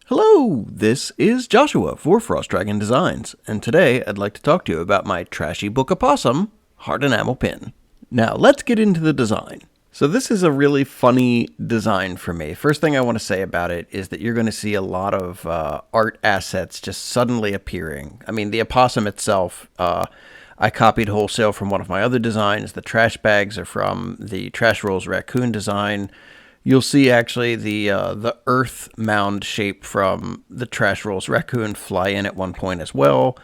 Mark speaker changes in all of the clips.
Speaker 1: Hello, this is Joshua for Frost Dragon Designs, and today I'd like to talk to you about my trashy Book Opossum hard enamel pin. Now, let's get into the design. So this is a really funny design for me. First thing I want to say about it is that you're going to see a lot of art assets just suddenly appearing. I mean, the opossum itself, I copied wholesale from one of my other designs. The trash bags are from the Trash Rolls Raccoon design. You'll see actually the earth mound shape from the Trash Rolls Raccoon fly in at one point as well.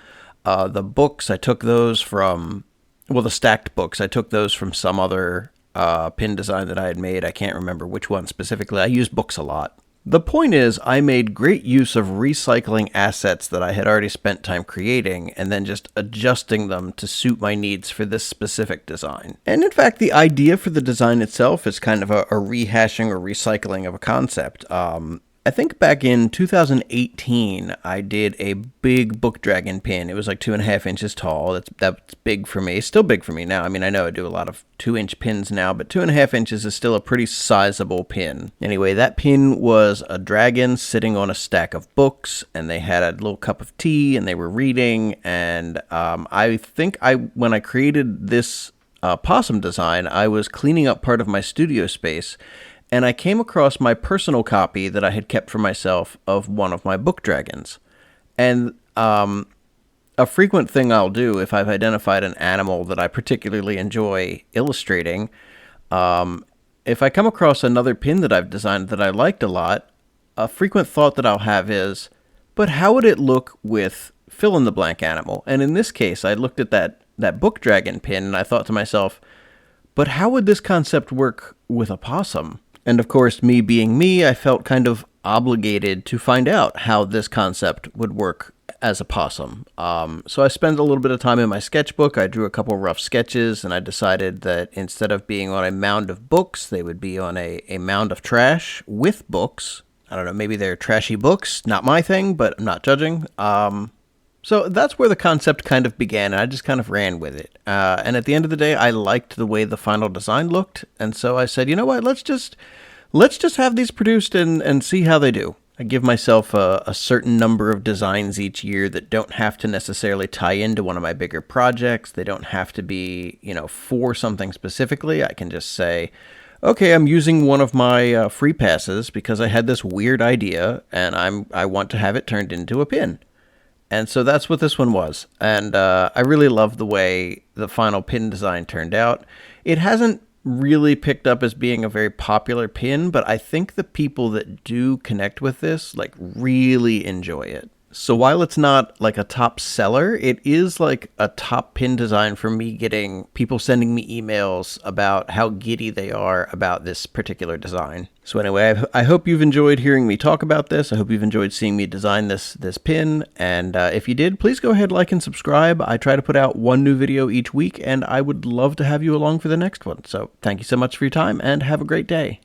Speaker 1: The books, I took those from, well, the stacked books, I took those from some other pin design that I had made. I can't remember which one specifically. I use books a lot. The point is, I made great use of recycling assets that I had already spent time creating and then just adjusting them to suit my needs for this specific design. And in fact, the idea for the design itself is kind of a rehashing or recycling of a concept. I think back in 2018, I did a big Book Dragon pin. It was like 2.5 inches tall. That's big for me. It's still big for me now. I mean, I know I do a lot of 2-inch pins now, but 2.5 inches is still a pretty sizable pin. Anyway, that pin was a dragon sitting on a stack of books, and they had a little cup of tea, and they were reading. And I think when I created this possum design, I was cleaning up part of my studio space, and I came across my personal copy that I had kept for myself of one of my book dragons. And a frequent thing I'll do if I've identified an animal that I particularly enjoy illustrating, if I come across another pin that I've designed that I liked a lot, a frequent thought that I'll have is, but how would it look with fill-in-the-blank animal? And in this case, I looked at that book dragon pin and I thought to myself, but how would this concept work with a possum? And of course, me being me, I felt kind of obligated to find out how this concept would work as a possum. So I spent a little bit of time in my sketchbook. I drew a couple rough sketches, and I decided that instead of being on a mound of books, they would be on a mound of trash with books. I don't know, maybe they're trashy books. Not my thing, but I'm not judging. So that's where the concept kind of began, and I just kind of ran with it. And at the end of the day, I liked the way the final design looked, and so I said, you know what, let's just have these produced and see how they do. I give myself a certain number of designs each year that don't have to necessarily tie into one of my bigger projects. They don't have to be, for something specifically. I can just say, okay, I'm using one of my free passes because I had this weird idea, and I want to have it turned into a pin. And so that's what this one was. And I really love the way the final pin design turned out. It hasn't really picked up as being a very popular pin, but I think the people that do connect with this really enjoy it. So while it's not like a top seller, it is like a top pin design for me, getting people sending me emails about how giddy they are about this particular design. So anyway, I hope you've enjoyed hearing me talk about this. I hope you've enjoyed seeing me design this pin. And if you did, please go ahead, like, and subscribe. I try to put out one new video each week, and I would love to have you along for the next one. So thank you so much for your time, and have a great day.